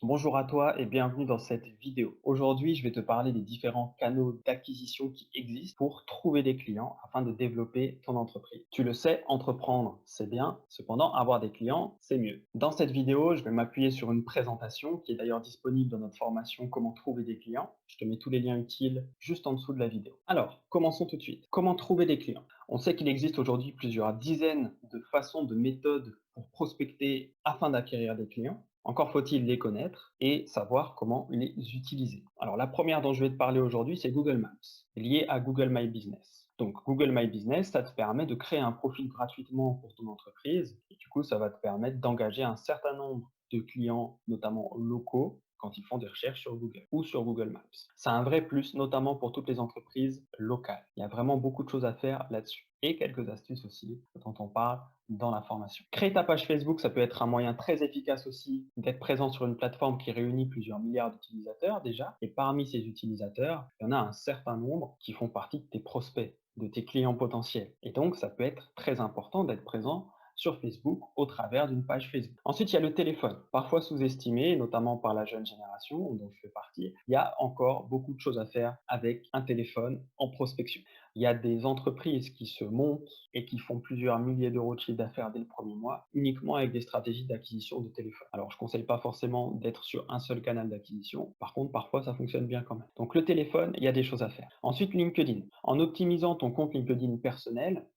Bonjour à toi et bienvenue dans cette vidéo. Aujourd'hui, je vais te parler des différents canaux d'acquisition qui existent pour trouver des clients afin de développer ton entreprise. Tu le sais, entreprendre, c'est bien, cependant, avoir des clients, c'est mieux. Dans cette vidéo, je vais m'appuyer sur une présentation qui est d'ailleurs disponible dans notre formation Comment trouver des clients. Je te mets tous les liens utiles juste en dessous de la vidéo. Alors, commençons tout de suite. Comment trouver des clients? On sait qu'il existe aujourd'hui plusieurs dizaines de façons, de méthodes pour prospecter afin d'acquérir des clients. Encore faut-il les connaître et savoir comment les utiliser. Alors la première dont je vais te parler aujourd'hui, c'est Google Maps, lié à Google My Business. Donc Google My Business, ça te permet de créer un profil gratuitement pour ton entreprise et du coup, ça va te permettre d'engager un certain nombre de clients, notamment locaux, quand ils font des recherches sur Google ou sur Google Maps. C'est un vrai plus, notamment pour toutes les entreprises locales. Il y a vraiment beaucoup de choses à faire là-dessus. Et quelques astuces aussi dont on parle dans la formation. Créer ta page Facebook, ça peut être un moyen très efficace aussi d'être présent sur une plateforme qui réunit plusieurs milliards d'utilisateurs déjà. Et parmi ces utilisateurs, il y en a un certain nombre qui font partie de tes prospects, de tes clients potentiels. Et donc, ça peut être très important d'être présent sur Facebook au travers d'une page Facebook. Ensuite, il y a le téléphone, parfois sous-estimé, notamment par la jeune génération dont je fais partie. Il y a encore beaucoup de choses à faire avec un téléphone en prospection. Il y a des entreprises qui se montent et qui font plusieurs milliers d'euros de chiffre d'affaires dès le premier mois, uniquement avec des stratégies d'acquisition de téléphone. Alors, je ne conseille pas forcément d'être sur un seul canal d'acquisition. Par contre, parfois, ça fonctionne bien quand même. Donc, le téléphone, il y a des choses à faire. Ensuite, LinkedIn. En optimisant ton compte LinkedIn personnel,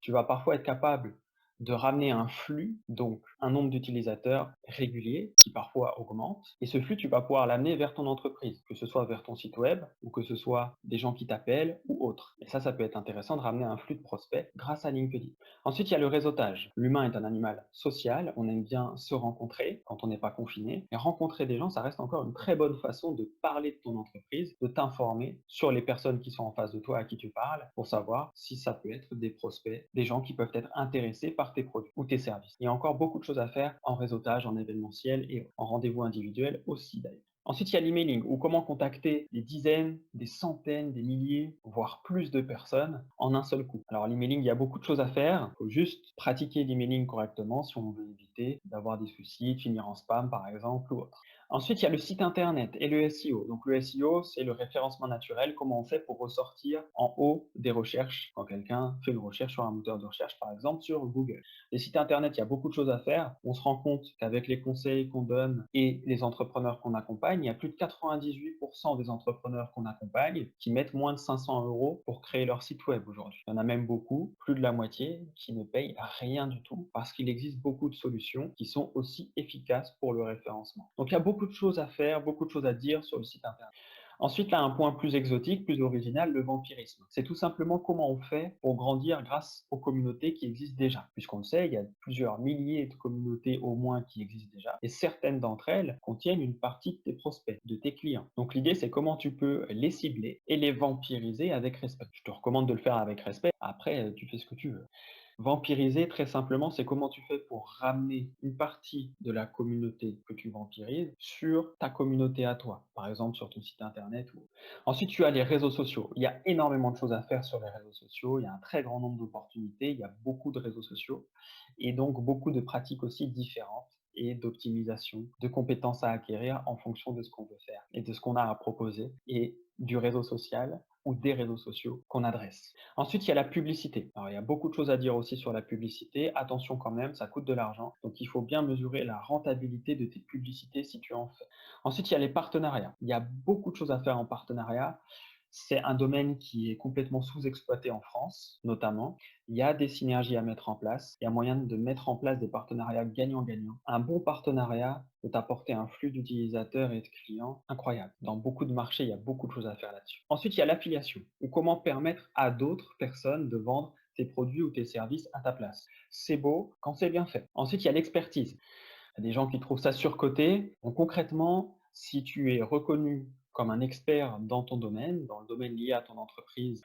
tu vas parfois être capable de ramener un flux, donc un nombre d'utilisateurs régulier qui parfois augmente. Et ce flux, tu vas pouvoir l'amener vers ton entreprise, que ce soit vers ton site web ou que ce soit des gens qui t'appellent ou autres. Et ça peut être intéressant de ramener un flux de prospects grâce à LinkedIn. Ensuite, il y a le réseautage. L'humain est un animal social. On aime bien se rencontrer quand on n'est pas confiné. Et rencontrer des gens, ça reste encore une très bonne façon de parler de ton entreprise, de t'informer sur les personnes qui sont en face de toi à qui tu parles pour savoir si ça peut être des prospects, des gens qui peuvent être intéressés par tes produits ou tes services. Il y a encore beaucoup de choses à faire en réseautage, en événementiel et en rendez-vous individuel aussi d'ailleurs. Ensuite, il y a l'emailing ou comment contacter des dizaines, des centaines, des milliers, voire plus de personnes en un seul coup. Alors l'emailing, il y a beaucoup de choses à faire. Il faut juste pratiquer l'emailing correctement si on veut éviter d'avoir des soucis, de finir en spam par exemple ou autre. Ensuite, il y a le site internet et le SEO. Donc le SEO, c'est le référencement naturel, comment on fait pour ressortir en haut des recherches quand quelqu'un fait une recherche sur un moteur de recherche, par exemple sur Google. Les sites internet, il y a beaucoup de choses à faire. On se rend compte qu'avec les conseils qu'on donne et les entrepreneurs qu'on accompagne, il y a plus de 98% des entrepreneurs qu'on accompagne qui mettent moins de 500 euros pour créer leur site web aujourd'hui. Il y en a même beaucoup, plus de la moitié, qui ne payent rien du tout parce qu'il existe beaucoup de solutions qui sont aussi efficaces pour le référencement. Donc il y a beaucoup de choses à faire, beaucoup de choses à dire sur le site internet. Ensuite, là, un point plus exotique, plus original, le vampirisme. C'est tout simplement comment on fait pour grandir grâce aux communautés qui existent déjà. Puisqu'on le sait, il y a plusieurs milliers de communautés au moins qui existent déjà, et certaines d'entre elles contiennent une partie de tes prospects, de tes clients. Donc l'idée, c'est comment tu peux les cibler et les vampiriser avec respect. Je te recommande de le faire avec respect. Après, tu fais ce que tu veux. Vampiriser, très simplement, c'est comment tu fais pour ramener une partie de la communauté que tu vampirises sur ta communauté à toi, par exemple sur ton site internet. Ensuite, tu as les réseaux sociaux. Il y a énormément de choses à faire sur les réseaux sociaux. Il y a un très grand nombre d'opportunités. Il y a beaucoup de réseaux sociaux et donc beaucoup de pratiques aussi différentes et d'optimisation, de compétences à acquérir en fonction de ce qu'on veut faire et de ce qu'on a à proposer et du réseau social ou des réseaux sociaux qu'on adresse. Ensuite, il y a la publicité. Alors, il y a beaucoup de choses à dire aussi sur la publicité. Attention quand même, ça coûte de l'argent. Donc, il faut bien mesurer la rentabilité de tes publicités si tu en fais. Ensuite, il y a les partenariats. Il y a beaucoup de choses à faire en partenariat. C'est un domaine qui est complètement sous-exploité en France, notamment. Il y a des synergies à mettre en place. Il y a moyen de mettre en place des partenariats gagnant-gagnant. Un bon partenariat peut apporter un flux d'utilisateurs et de clients incroyable. Dans beaucoup de marchés, il y a beaucoup de choses à faire là-dessus. Ensuite, il y a l'affiliation, ou comment permettre à d'autres personnes de vendre tes produits ou tes services à ta place. C'est beau quand c'est bien fait. Ensuite, il y a l'expertise. Il y a des gens qui trouvent ça surcoté. Donc concrètement, si tu es reconnu comme un expert dans ton domaine, dans le domaine lié à ton entreprise,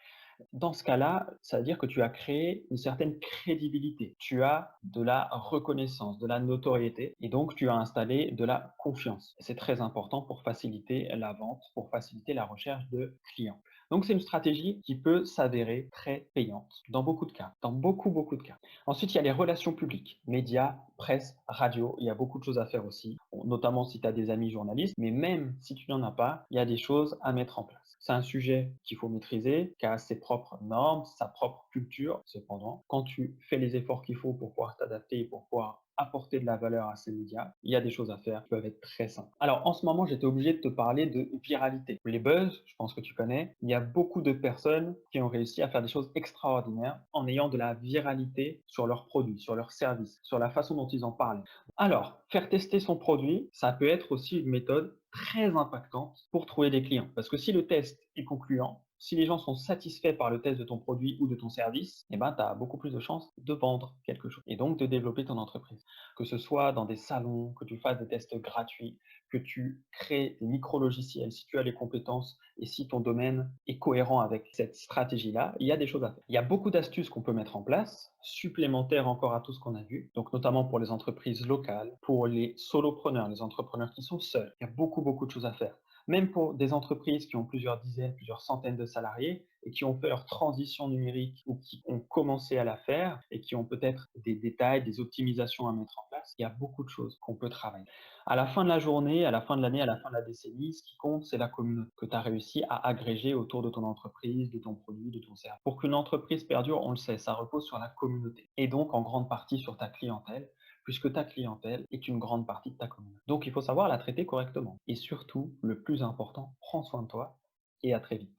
dans ce cas-là, ça veut dire que tu as créé une certaine crédibilité. Tu as de la reconnaissance, de la notoriété et donc tu as installé de la confiance. C'est très important pour faciliter la vente, pour faciliter la recherche de clients. Donc c'est une stratégie qui peut s'avérer très payante dans beaucoup de cas, dans beaucoup, beaucoup de cas. Ensuite, il y a les relations publiques, médias, presse, radio. Il y a beaucoup de choses à faire aussi, bon, notamment si tu as des amis journalistes, mais même si tu n'en as pas, il y a des choses à mettre en place. C'est un sujet qu'il faut maîtriser, qui a ses propres normes, sa propre culture. Cependant, quand tu fais les efforts qu'il faut pour pouvoir t'adapter, pour pouvoir apporter de la valeur à ces médias, il y a des choses à faire qui peuvent être très simples. Alors, en ce moment, j'étais obligé de te parler de viralité. Les buzz, je pense que tu connais, il y a beaucoup de personnes qui ont réussi à faire des choses extraordinaires en ayant de la viralité sur leurs produits, sur leurs services, sur la façon dont ils en parlent. Alors, faire tester son produit, ça peut être aussi une méthode très impactante pour trouver des clients. Parce que si le test est concluant, si les gens sont satisfaits par le test de ton produit ou de ton service, eh ben, tu as beaucoup plus de chances de vendre quelque chose et donc de développer ton entreprise. Que ce soit dans des salons, que tu fasses des tests gratuits, que tu crées des micro-logiciels, si tu as les compétences et si ton domaine est cohérent avec cette stratégie-là, il y a des choses à faire. Il y a beaucoup d'astuces qu'on peut mettre en place, supplémentaires encore à tout ce qu'on a vu, donc notamment pour les entreprises locales, pour les solopreneurs, les entrepreneurs qui sont seuls. Il y a beaucoup, beaucoup de choses à faire. Même pour des entreprises qui ont plusieurs dizaines, plusieurs centaines de salariés et qui ont fait leur transition numérique ou qui ont commencé à la faire et qui ont peut-être des détails, des optimisations à mettre en place, il y a beaucoup de choses qu'on peut travailler. À la fin de la journée, à la fin de l'année, à la fin de la décennie, ce qui compte, c'est la communauté que tu as réussi à agréger autour de ton entreprise, de ton produit, de ton service. Pour qu'une entreprise perdure, on le sait, ça repose sur la communauté et donc en grande partie sur ta clientèle, puisque ta clientèle est une grande partie de ta communauté. Donc il faut savoir la traiter correctement. Et surtout, le plus important, prends soin de toi et à très vite.